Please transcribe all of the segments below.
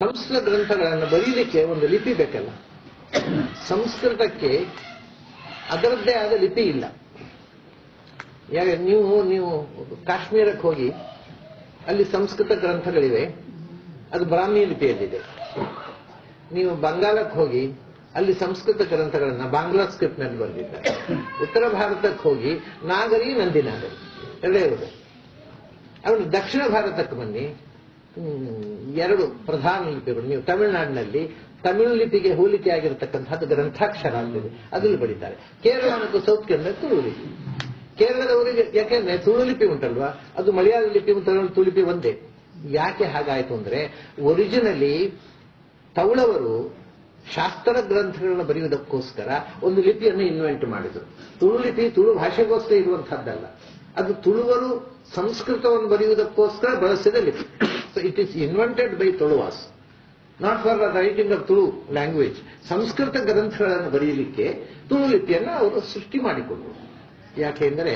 ಸಂಸ್ಕೃತ ಗ್ರಂಥಗಳನ್ನು ಬರೀಲಿಕ್ಕೆ ಒಂದು ಲಿಪಿ ಬೇಕಲ್ಲ. ಸಂಸ್ಕೃತಕ್ಕೆ ಅದರದ್ದೇ ಆದ ಲಿಪಿ ಇಲ್ಲ. ಯಾಕೆ ನೀವು ಕಾಶ್ಮೀರಕ್ಕೆ ಹೋಗಿ ಅಲ್ಲಿ ಸಂಸ್ಕೃತ ಗ್ರಂಥಗಳಿವೆ, ಅದು ಬ್ರಾಹ್ಮಿ ಲಿಪಿಯಲ್ಲಿದೆ. ನೀವು ಬಂಗಾಳಕ್ಕೆ ಹೋಗಿ ಅಲ್ಲಿ ಸಂಸ್ಕೃತ ಗ್ರಂಥಗಳನ್ನ ಬಾಂಗ್ಲಾ ಸ್ಕ್ರಿಪ್ಟ್ ನಲ್ಲಿ ಬರೆದಿದ್ದಾರೆ. ಉತ್ತರ ಭಾರತಕ್ಕೆ ಹೋಗಿ ನಾಗರಿ ನಂದಿನಾಗರಿ ಎರಡೇ ಇರುವುದು. ಅವನು ದಕ್ಷಿಣ ಭಾರತಕ್ಕೆ ಬನ್ನಿ, ಎರಡು ಪ್ರಧಾನ ಲಿಪಿಗಳು. ನೀವು ತಮಿಳುನಾಡಿನಲ್ಲಿ ತಮಿಳು ಲಿಪಿಗೆ ಹೋಲಿಕೆ ಆಗಿರತಕ್ಕಂಥದ್ದು ಗ್ರಂಥಾಕ್ಷರ ಅಂತಿದೆ, ಅದರಲ್ಲಿ ಬರೀತಾರೆ. ಕೇರಳ ಮತ್ತು ಸೌತ್ ಕೇರಳ ತುಳು ಲಿಪಿ. ಕೇರಳದವರಿಗೆ ಯಾಕೆಂದ್ರೆ ತುಳು ಲಿಪಿ ಉಂಟಲ್ವಾ, ಅದು ಮಲಯಾಳ ಲಿಪಿ ತುಳು ಲಿಪಿ ಒಂದೇ. ಯಾಕೆ ಹಾಗಾಯ್ತು ಅಂದ್ರೆ, ಒರಿಜಿನಲಿ ತಮಿಳವರು ಶಾಸ್ತ್ರ ಗ್ರಂಥಗಳನ್ನ ಬರೆಯುವುದಕ್ಕೋಸ್ಕರ ಒಂದು ಲಿಪಿಯನ್ನು ಇನ್ವೆಂಟ್ ಮಾಡಿದರು. ತುಳು ಲಿಪಿ ತುಳು ಭಾಷೆಗೋಸ್ಕರ ಇರುವಂತಹದ್ದಲ್ಲ, ಅದು ತುಳುವರು ಸಂಸ್ಕೃತವನ್ನು ಬರೆಯುವುದಕ್ಕೋಸ್ಕರ ಬಳಸಿದ ಲಿಪಿ. So it is invented by Tuluvas, not for the writing of Tulu language. Sanskrit ಗ್ರಂಥಗಳನ್ನು ಬರೆಯಲಿಕ್ಕೆ ತುಳು ಲಿಪಿಯನ್ನು ಅವರು ಸೃಷ್ಟಿ ಮಾಡಿಕೊಂಡರು. ಯಾಕೆಂದರೆ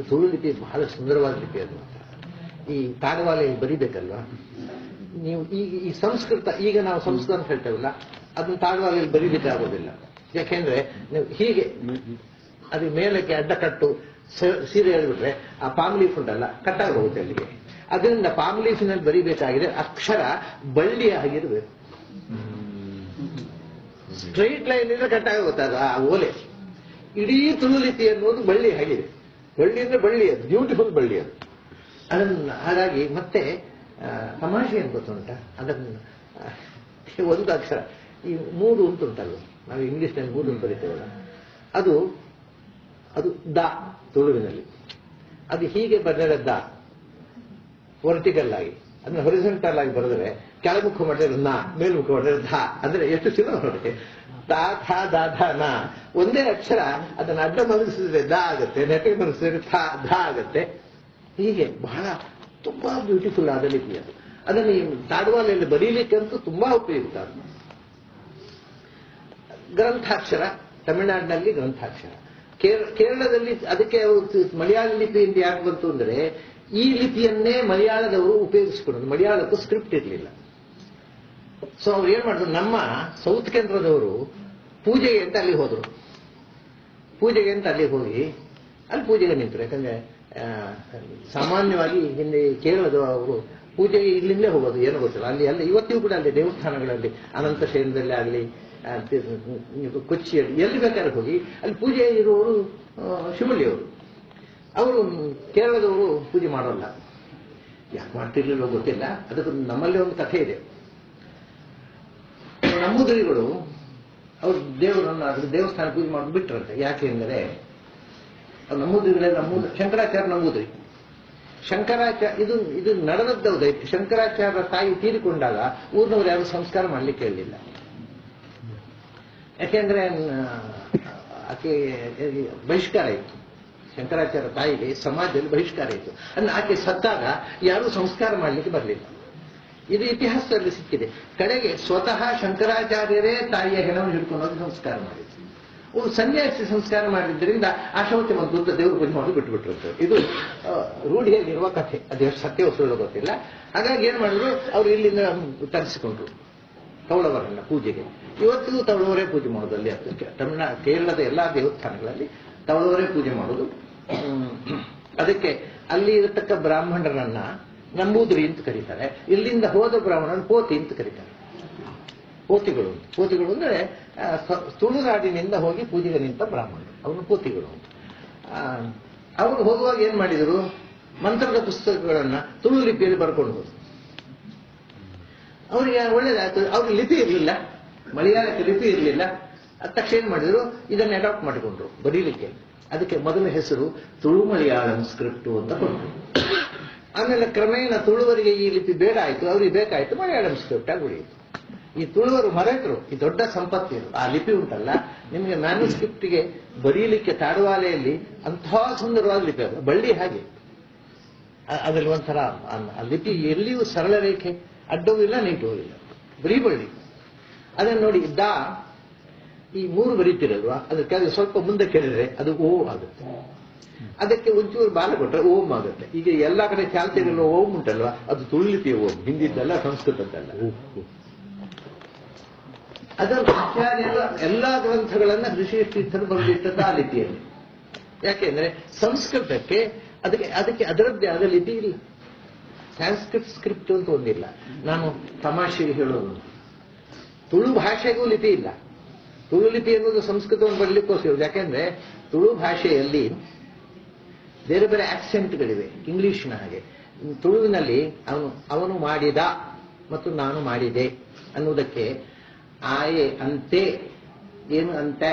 ತುಳು ಲಿಪಿ ಬಹಳ ಸುಂದರವಾದ ಲಿಪಿ. ಅದು ಈ ತಾಡವಾಲೆ ಬರಿಬೇಕಲ್ವಾ, ನೀವು ಈ ಸಂಸ್ಕೃತ, ಈಗ ನಾವು ಸಂಸ್ಕೃತ ಅಂತ ಹೇಳ್ತೇವಲ್ಲ, ಅದನ್ನ ತಾಡವಾಲೆಯಲ್ಲಿ ಬರೀಲಿಕ್ಕಾಗೋದಿಲ್ಲ. ಯಾಕೆಂದ್ರೆ ನೀವು ಹೀಗೆ ಅದು ಮೇಲಕ್ಕೆ ಅಡ್ಡ ಕಟ್ಟು ಸೀರೆ ಹೇಳಿಬಿಟ್ರೆ ಆ ಪಾಮ್ ಲೀಫ್ ಉಂಟಲ್ಲ ಕಟ್ಟಾಗಿ ಹೋಗುತ್ತೆ ಅಲ್ಲಿಗೆ. ಅದರಿಂದ ಪಾಮ್ ಲೀಫಿನಲ್ಲಿ ಬರೀಬೇಕಾಗಿದೆ ಅಕ್ಷರ ಬಳ್ಳಿಯ ಹಾಗಿರಬೇಕು. ಸ್ಟ್ರೈಟ್ ಲೈನ್ ಇಂದ ಕಟ್ಟಾಗಿ ಹೋಗುತ್ತೆ ಅದು ಆ ಓಲೆ. ಇಡೀ ತುಳು ಲಿಪಿ ಅನ್ನೋದು ಬಳ್ಳಿ ಆಗಿದೆ. ಬಳ್ಳಿ ಅಂದ್ರೆ ಬಳ್ಳಿ, ಅದು ಬ್ಯೂಟಿಫುಲ್ ಬಳ್ಳಿ ಅದು. ಅದನ್ನ ಹಾಗಾಗಿ ಮತ್ತೆ ತಮಾಷೆ ಏನು ಗೊತ್ತುಂಟ, ಅದನ್ನು ಒಂದು ಅಕ್ಷರ ಈ ಮೂರು ಉಂಟುಂಟಲ್ವ, ನಾವು ಇಂಗ್ಲಿಷ್ನಲ್ಲಿ ಮೂರು ಅಂತ ಬರೀತೇವಲ್ಲ, ಅದು ದ ತುಳುವಿನಲ್ಲಿ. ಅದು ಹೀಗೆ ಬರೆದರೆ ದ ವರ್ಟಿಕಲ್ ಆಗಿ, ಅದನ್ನ ಹೊರಿಸೆಂಟಲ್ ಆಗಿ ಬರೆದರೆ ಕೆಳಮುಖ ಮಾಡಿದ್ರೆ ನ, ಮೇಲ್ಮುಖ ಮಾಡಿದ್ರೆ ಧ. ಅಂದ್ರೆ ಎಷ್ಟು ಚಿನ್ನ ಹೊರಟೆ ತಾ ಥಾ ದಾ ಧ ನ. ಒಂದೇ ಅಕ್ಷರ ಅದನ್ನು ಅಡ್ಡ ಮಲಗಿಸಿದ್ರೆ ದ ಆಗುತ್ತೆ, ನೆಟ್ಟಿಗೆ ಮಲಗಿಸಿದ್ರೆ ಧ ಆಗುತ್ತೆ. ಹೀಗೆ ಬಹಳ ತುಂಬಾ ಬ್ಯೂಟಿಫುಲ್ ಆದ ಲಿಪಿ ಅದು. ಅದನ್ನು ಈ ತಾಡವಾಲೆಯಲ್ಲಿ ಬರೀಲಿಕ್ಕಂತೂ ತುಂಬಾ ಉಪಯುಕ್ತ. ಗ್ರಂಥಾಕ್ಷರ ತಮಿಳುನಾಡಿನಲ್ಲಿ ಗ್ರಂಥಾಕ್ಷರ, ಕೇರಳದಲ್ಲಿ ಅದಕ್ಕೆ ಮಲಯಾಳ ಲಿಪಿ ಅಂತ ಯಾಕೆ ಬಂತು ಅಂದ್ರೆ, ಈ ಲಿಪಿಯನ್ನೇ ಮಲಯಾಳದವರು ಉಪಯೋಗಿಸಿಕೊಂಡ್ರು. ಮಲಯಾಳಕ್ಕೂ ಸ್ಕ್ರಿಪ್ಟ್ ಇರಲಿಲ್ಲ. ಸೊ ಅವ್ರು ಏನ್ ಮಾಡಿದ್ರು, ನಮ್ಮ ಸೌತ್ ಕೇಂದ್ರದವರು ಪೂಜೆಗೆ ಅಂತ ಅಲ್ಲಿ ಹೋದ್ರು. ಪೂಜೆಗೆ ಅಂತ ಅಲ್ಲಿ ಹೋಗಿ ಅಲ್ಲಿ ಪೂಜೆಗೆ ನಿಂತರು. ಯಾಕಂದ್ರೆ ಸಾಮಾನ್ಯವಾಗಿ ಹಿಂದೆ ಕೇರಳದವರು ಪೂಜೆಗೆ ಇಲ್ಲಿಂದಲೇ ಹೋಗೋದು, ಏನೋ ಗೊತ್ತಿಲ್ಲ. ಅಲ್ಲಿ ಇವತ್ತಿಗೂ ಕೂಡ ಅಲ್ಲಿ ದೇವಸ್ಥಾನಗಳಲ್ಲಿ ಅನಂತ ಶೈಲದಲ್ಲೇ ಆಗಲಿ, ಕೊಚ್ಚಿಯಲ್ಲಿ, ಎಲ್ಲಿ ಬೇಕಾದ್ರೆ ಹೋಗಿ ಅಲ್ಲಿ ಪೂಜೆ ಇರುವವರು ಶಿವಳ್ಳಿಯವರು. ಅವರು ಕೇರಳದವರು ಪೂಜೆ ಮಾಡೋಲ್ಲ. ಯಾಕೆ ಮಾಡ್ತಿರ್ಲಿಲ್ಲ ಗೊತ್ತಿಲ್ಲ. ಅದಕ್ಕೆ ನಮ್ಮಲ್ಲಿ ಒಂದು ಕಥೆ ಇದೆ. ನಂಬೂದರಿಗಳು ಅವರು ದೇವರನ್ನು ಅದ್ರ ದೇವಸ್ಥಾನ ಪೂಜೆ ಮಾಡಿ ಬಿಟ್ರಂತೆ. ಯಾಕೆ ಅಂದರೆ ನಂಬೂದರಿಗಳೇ ಶಂಕರಾಚಾರ್ಯ ನಂಬೂದರಿ. ಇದು ನಡೆದದ್ದೌದೇ. ಶಂಕರಾಚಾರ್ಯ ತಾಯಿ ತೀರಿಕೊಂಡಾಗ ಊರಿನವರು ಯಾರು ಸಂಸ್ಕಾರ ಮಾಡ್ಲಿಕ್ಕೆ ಹೇಳಲಿಲ್ಲ. ಯಾಕೆಂದ್ರೆ ಆಕೆ ಬಹಿಷ್ಕಾರ ಇತ್ತು. ಶಂಕರಾಚಾರ್ಯ ತಾಯಿಗೆ ಸಮಾಜದಲ್ಲಿ ಬಹಿಷ್ಕಾರ ಇತ್ತು. ಅಂದ್ರೆ ಆಕೆ ಸತ್ತಾಗ ಯಾರೂ ಸಂಸ್ಕಾರ ಮಾಡಲಿಕ್ಕೆ ಬರಲಿಲ್ಲ. ಇದು ಇತಿಹಾಸದಲ್ಲಿ ಸಿಕ್ಕಿದೆ. ಕಡೆಗೆ ಸ್ವತಃ ಶಂಕರಾಚಾರ್ಯರೇ ತಾಯಿಯ ಹೆಣವನ್ನು ಹಿಡ್ಕೊಂಡು ಸಂಸ್ಕಾರ ಮಾಡಿದ್ರು. ಅವರು ಸನ್ಯಾಸಿ ಸಂಸ್ಕಾರ ಮಾಡಿದ್ದರಿಂದ ಆಶಾವತಿ ಮತ್ತು ದೇವರು ಪೂಜೆ ಮಾಡಿ ಬಿಟ್ಟುಬಿಟ್ಟಿರ್ತಾರೆ. ಇದು ರೂಢಿಯಾಗಿರುವ ಕಥೆ. ಅದು ಎಷ್ಟು ಸತ್ಯ ಸುಳ್ಳು ಗೊತ್ತಿಲ್ಲ. ಹಾಗಾಗಿ ಏನ್ ಮಾಡಿದ್ರು, ಅವರು ಇಲ್ಲಿಂದ ತರಿಸಿಕೊಂಡ್ರು ತವಳವರನ್ನ ಪೂಜೆಗೆ. ಇವತ್ತಿಗೂ ತವಳವರೇ ಪೂಜೆ ಮಾಡೋದು. ಅಲ್ಲಿ ಕೇರಳದ ಎಲ್ಲಾ ದೇವಸ್ಥಾನಗಳಲ್ಲಿ ತವಳವರೇ ಪೂಜೆ ಮಾಡೋದು. ಅದಕ್ಕೆ ಅಲ್ಲಿ ಇರತಕ್ಕ ಬ್ರಾಹ್ಮಣರನ್ನ ನಂಬೂದ್ರಿ ಅಂತ ಕರೀತಾರೆ. ಇಲ್ಲಿಂದ ಹೋದ ಬ್ರಾಹ್ಮಣನ ಪೋತಿ ಅಂತ ಕರೀತಾರೆ. ಪೋತಿಗಳು ಅಂದ್ರೆ ತುಳುನಾಡಿನಿಂದ ಹೋಗಿ ಪೂಜೆಗೆ ನಿಂತ ಬ್ರಾಹ್ಮಣರು, ಅವನು ಪೋತಿಗಳು ಅಂತ. ಅವರು ಹೋಗುವಾಗ ಏನ್ ಮಾಡಿದರು, ಮಂತ್ರದ ಪುಸ್ತಕಗಳನ್ನ ತುಳು ಲಿಪಿಯಲ್ಲಿ ಬರ್ಕೊಂಡು ಹೋದ್ರು. ಅವರಿಗೆ ಒಳ್ಳೇದಾಯ್ತು. ಅವ್ರಿಗೆ ಲಿಪಿ ಇರಲಿಲ್ಲ, ಮಲಯಾಳಕ್ಕೆ ಲಿಪಿ ಇರಲಿಲ್ಲ. ಅದ ತಕ್ಷಣ ಏನ್ ಮಾಡಿದ್ರು, ಇದನ್ನ ಅಡಾಪ್ಟ್ ಮಾಡಿಕೊಂಡ್ರು ಬರೀಲಿಕ್ಕೆ. ಅದಕ್ಕೆ ಮೊದಲ ಹೆಸರು ತುಳು ಮಲಯಾಳಂ ಸ್ಕ್ರಿಪ್ಟ್ ಅಂತ ಕೊಟ್ಟರು. ಆಮೇಲೆ ಕ್ರಮೇಣ ತುಳುವರಿಗೆ ಈ ಲಿಪಿ ಬೇಡ ಆಯ್ತು, ಅವ್ರಿಗೆ ಬೇಕಾಯ್ತು, ಮಲಯಾಳಂ ಸ್ಕ್ರಿಪ್ಟ್ ಆಗಿ ಉಳಿಯಿತು. ಈ ತುಳುವರು ಮರೆತರು ಈ ದೊಡ್ಡ ಸಂಪತ್ತಿರು. ಆ ಲಿಪಿ ಉಂಟಲ್ಲ, ನಿಮಗೆ ಮ್ಯಾನುಸ್ಕ್ರಿಪ್ಟ್ಗೆ ಬರೀಲಿಕ್ಕೆ ತಾಡವಾಲೆಯಲ್ಲಿ ಅಂತಹ ಸುಂದರವಾದ ಲಿಪಿ, ಅದು ಬಳ್ಳಿ ಹಾಗೆ. ಅದರಲ್ಲಿ ಒಂಥರ ಆ ಲಿಪಿ ಎಲ್ಲಿಯೂ ಸರಳ ರೇಖೆ, ಅಡ್ಡವೂ ಇಲ್ಲ ನೀಟವೂ ಇಲ್ಲ, ಬರೀ ಬಳ್ಳಿ. ಅದನ್ನು ನೋಡಿ, ಈ ಮೂರು ಬರೀತಿರಲ್ವಾ, ಅದಕ್ಕೆ ಸ್ವಲ್ಪ ಮುಂದೆ ಕೇಳಿದ್ರೆ ಅದು ಓ ಆಗುತ್ತೆ. ಅದಕ್ಕೆ ಒಂಚೂರು ಬಾಲ ಕೊಟ್ಟರೆ ಓಂ ಆಗುತ್ತೆ. ಈಗ ಎಲ್ಲಾ ಕಡೆ ಚಾಲ್ತಿಯಲ್ಲಿರುವ ಓಂ ಉಂಟಲ್ವಾ, ಅದು ತುಳು ಲಿಪಿಯ ಓಂ, ಹಿಂದಿದ್ದಲ್ಲ ಸಂಸ್ಕೃತದ್ದಲ್ಲ. ಅದನ್ನು ಆಚಾರ್ಯರು ಎಲ್ಲಾ ಗ್ರಂಥಗಳನ್ನ ಋಷಿತೀರ್ಥರು ಬರೆದಿಟ್ಟದ್ದು ಆ ಲಿಪಿಯಲ್ಲಿ. ಯಾಕೆಂದ್ರೆ ಸಂಸ್ಕೃತಕ್ಕೆ ಅದಕ್ಕೆ ಅದರದ್ದೇ ಆದ ಲಿಪಿ ಇಲ್ಲ. ಸಂಸ್ಕೃತ್ ಸ್ಕ್ರಿಪ್ಟ್ ಅಂತ ಒಂದಿಲ್ಲ. ನಾನು ತಮಾಷೆಗೆ ಹೇಳೋದು, ತುಳು ಭಾಷೆಗೂ ಲಿಪಿ ಇಲ್ಲ. ತುಳು ಲಿಪಿ ಎನ್ನುವುದು ಸಂಸ್ಕೃತವನ್ನು ಬರಲಿಕ್ಕೋಸ್ಕರ. ಯಾಕೆಂದ್ರೆ ತುಳು ಭಾಷೆಯಲ್ಲಿ ಬೇರೆ ಬೇರೆ ಆಕ್ಸೆಂಟ್ಗಳಿವೆ, ಇಂಗ್ಲಿಷ್ನ ಹಾಗೆ. ತುಳುವಿನಲ್ಲಿ ಅವನು ಮಾಡಿದ ಮತ್ತು ನಾನು ಮಾಡಿದೆ ಅನ್ನುವುದಕ್ಕೆ ಆಯೆ ಅಂತೆ, ಏನು ಅಂತೆ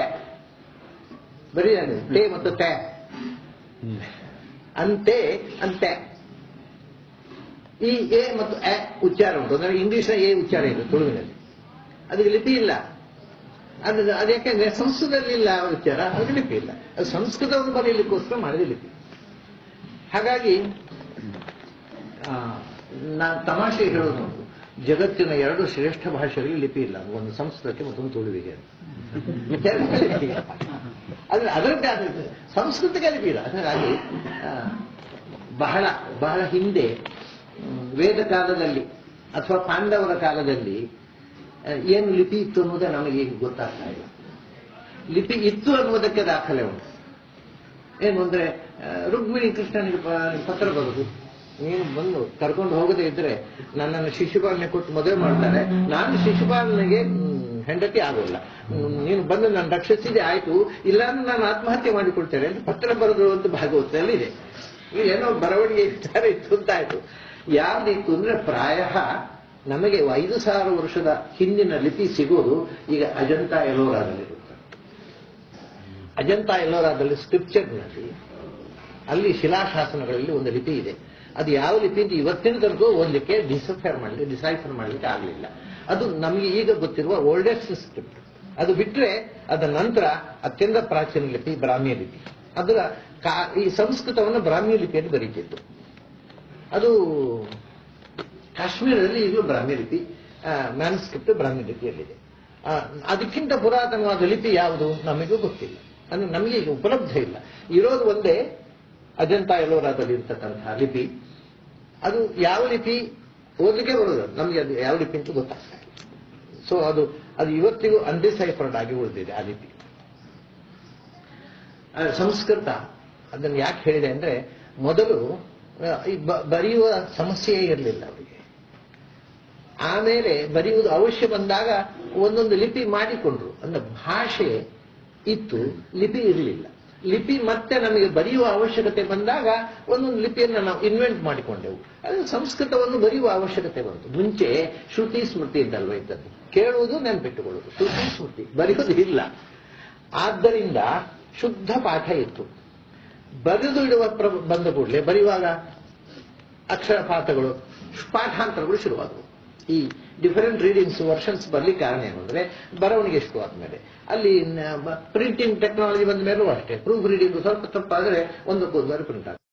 ಬರೀ ಟೇ ಮತ್ತು ತೆ, ಅಂತೆ ಅಂತೆ. ಈ ಎ ಮತ್ತು ಎ ಉಚ್ಚಾರ ಉಂಟು. ಅಂದ್ರೆ ಇಂಗ್ಲಿಷ್ನ ಎ ಉಚ್ಚಾರ ಇದೆ ತುಳುವಿನಲ್ಲಿ, ಅದಕ್ಕೆ ಲಿಪಿ ಇಲ್ಲ. ಅದ್ಯಾಕೆಂದ್ರೆ ಸಂಸ್ಕೃತದಲ್ಲಿ ಇಲ್ಲ ಉಚ್ಚಾರ, ಅದಕ್ಕೆ ಲಿಪಿ ಇಲ್ಲ. ಅದು ಸಂಸ್ಕೃತವನ್ನು ಬರೆಯಲಿಕ್ಕೋಸ್ಕರ ಮಾಡಿದ ಲಿಪಿ. ಹಾಗಾಗಿ ನಾನು ತಮಾಷೆ ಹೇಳೋದು, ಜಗತ್ತಿನ 2 ಶ್ರೇಷ್ಠ ಭಾಷೆಗಳಿಗೆ ಲಿಪಿ ಇಲ್ಲ, ಒಂದು ಸಂಸ್ಕೃತಕ್ಕೆ ಮತ್ತೊಂದು ತುಳುವಿಗೆ. ಆದ್ರೆ ಅದರದ್ದೇ ಆದ ಸಂಸ್ಕೃತಕ್ಕೆ ಲಿಪಿ ಇಲ್ಲ. ಹಾಗಾಗಿ ಬಹಳ ಬಹಳ ಹಿಂದೆ ವೇದ ಕಾಲದಲ್ಲಿ ಅಥವಾ ಪಾಂಡವರ ಕಾಲದಲ್ಲಿ ಏನು ಲಿಪಿ ಇತ್ತು ಅನ್ನೋದೇ ನಮಗೆ ಈಗ ಗೊತ್ತಾಗ್ತಾ ಇಲ್ಲ. ಲಿಪಿ ಇತ್ತು ಅನ್ನುವುದಕ್ಕೆ ದಾಖಲೆ ಉಂಟು. ಏನು ಅಂದ್ರೆ ರುಕ್ಮಿಣಿ ಕೃಷ್ಣನಿಗೆ ಪತ್ರ ಬರುದು, ನೀನು ಬಂದು ಕರ್ಕೊಂಡು ಹೋಗದೇ ಇದ್ರೆ ನನ್ನನ್ನು ಶಿಶುಪಾಲನೆ ಕೊಟ್ಟು ಮದುವೆ ಮಾಡ್ತಾರೆ, ನಾನು ಶಿಶುಪಾಲನೆಗೆ ಹೆಂಡತಿ ಆಗೋಲ್ಲ, ನೀನು ಬಂದು ನಾನು ರಕ್ಷಿಸಿದೆ ಆಯ್ತು, ಇಲ್ಲಾಂದ್ರೆ ನಾನು ಆತ್ಮಹತ್ಯೆ ಮಾಡಿಕೊಳ್ತೇನೆ ಅಂತ ಪತ್ರ ಬರೆದು ಅಂತ ಭಾಗವತದಲ್ಲಿ ಇದೆ. ಏನೋ ಬರವಣಿಗೆ ವಿಚಾರ ಇತ್ತು ಅಂತ ಆಯ್ತು. ಯಾವ್ದಿತ್ತು ಅಂದ್ರೆ ಪ್ರಾಯ ನಮಗೆ 5,000 ವರ್ಷದ ಹಿಂದಿನ ಲಿಪಿ ಸಿಗೋದು ಈಗ ಅಜಂತಾ ಎಲೋರಾದಲ್ಲಿರುತ್ತೆ. ಅಜಂತಾ ಎಲೋರಾದಲ್ಲಿ ಸ್ಕ್ರಿಪ್ಚರ್ನಲ್ಲಿ ಅಲ್ಲಿ ಶಿಲಾಶಾಸನಗಳಲ್ಲಿ ಒಂದು ಲಿಪಿ ಇದೆ. ಅದು ಯಾವ ಲಿಪಿ ಅಂತ ಇವತ್ತಿನ ತನಕ ಓದಲಿಕ್ಕೆ ಡಿಸೈಫರ್ ಮಾಡಲಿಕ್ಕೆ ಆಗಲಿಲ್ಲ. ಅದು ನಮಗೆ ಈಗ ಗೊತ್ತಿರುವ ಓಲ್ಡೆಸ್ಟ್ ಸ್ಕ್ರಿಪ್ಟ್. ಅದು ಬಿಟ್ಟರೆ ಅದರ ನಂತರ ಅತ್ಯಂತ ಪ್ರಾಚೀನ ಲಿಪಿ ಬ್ರಾಹ್ಮಿ ಲಿಪಿ. ಅದರ ಈ ಸಂಸ್ಕೃತವನ್ನು ಬ್ರಾಹ್ಮಿ ಲಿಪಿಯಲ್ಲಿ ಬರೀತಿತ್ತು. ಅದು ಕಾಶ್ಮೀರದಲ್ಲಿ ಈಗಲೂ ಬ್ರಾಹ್ಮಿ ಲಿಪಿ, ಮ್ಯಾನ್ಸ್ಕ್ರಿಪ್ಟ್ ಬ್ರಾಹ್ಮಿ ಲಿಪಿಯಲ್ಲಿದೆ. ಅದಕ್ಕಿಂತ ಪುರಾತನವಾದ ಲಿಪಿ ಯಾವುದು ನಮಗೂ ಗೊತ್ತಿಲ್ಲ, ಅಂದ್ರೆ ನಮಗೆ ಈಗ ಉಪಲಬ್ಧ ಇಲ್ಲ. ಇರೋದು ಒಂದೇ ಅಜಂತಾ ಎಲೋರಾದಲ್ಲಿ ಇರ್ತಕ್ಕಂತಹ ಲಿಪಿ. ಅದು ಯಾವ ಲಿಪಿ ಓದಲಿಕ್ಕೆ ಬರೋದು, ನಮಗೆ ಅದು ಯಾವ ಲಿಪಿ ಅಂತ ಗೊತ್ತಾಗ್ತಾ ಇಲ್ಲ. ಸೊ ಅದು ಇವತ್ತಿಗೂ ಅನ್ಡಿಸೈಫರ್ಡ್ ಆಗಿ ಉಳಿದಿದೆ ಆ ಲಿಪಿ. ಸಂಸ್ಕೃತ ಅದನ್ನು ಯಾಕೆ ಹೇಳಿದೆ ಅಂದ್ರೆ, ಮೊದಲು ಬರೆಯುವ ಸಮಸ್ಯೆಯೇ ಇರಲಿಲ್ಲ ಅವರಿಗೆ. ಆಮೇಲೆ ಬರೆಯುವುದು ಅವಶ್ಯ ಬಂದಾಗ ಒಂದೊಂದು ಲಿಪಿ ಮಾಡಿಕೊಂಡ್ರು. ಅಂದ್ರೆ ಭಾಷೆ ಇತ್ತು, ಲಿಪಿ ಇರಲಿಲ್ಲ. ಲಿಪಿ ಮತ್ತೆ ನಮಗೆ ಬರೆಯುವ ಅವಶ್ಯಕತೆ ಬಂದಾಗ ಒಂದೊಂದು ಲಿಪಿಯನ್ನು ನಾವು ಇನ್ವೆಂಟ್ ಮಾಡಿಕೊಂಡೆವು. ಅದು ಸಂಸ್ಕೃತವನ್ನು ಬರೆಯುವ ಅವಶ್ಯಕತೆ ಬಂತು. ಮುಂಚೆ ಶ್ರುತಿ ಸ್ಮೃತಿ ಇದ್ದಲ್ವ ಇದ್ದದ್ದು, ಕೇಳುವುದು ನೆನಪಿಟ್ಟುಕೊಳ್ಳುವುದು, ಶ್ರುತಿ ಸ್ಮೃತಿ ಬರೆಯುವುದು ಇಲ್ಲ. ಆದ್ದರಿಂದ ಶುದ್ಧ ಪಾಠ ಇತ್ತು. ಬರೆದು ಇಡುವ ಬಂದ ಕೂಡಲೇ ಬರೆಯುವಾಗ ಅಕ್ಷರ ಪಾಠಾಂತರಗಳು ಶುರುವಾದವು. ಈ ಡಿಫರೆಂಟ್ ರೀಡಿಂಗ್ಸ್ ವರ್ಷನ್ಸ್ ಬರ್ಲಿಕ್ಕೆ ಕಾರಣ ಏನು ಅಂದ್ರೆ, ಬರವಣಿಗೆ ಶುರುವಾದ್ಮೇಲೆ ಅಲ್ಲಿ ಪ್ರಿಂಟಿಂಗ್ ಟೆಕ್ನಾಲಜಿ ಬಂದ ಮೇಲೂ ಅಷ್ಟೇ, ಪ್ರೂಫ್ ರೀಡಿಂಗ್ ಸ್ವಲ್ಪ ತಪ್ಪಾದರೆ ಒಂದಕ್ಕೊಂದು ಪ್ರಿಂಟ್ ಆಗುತ್ತೆ.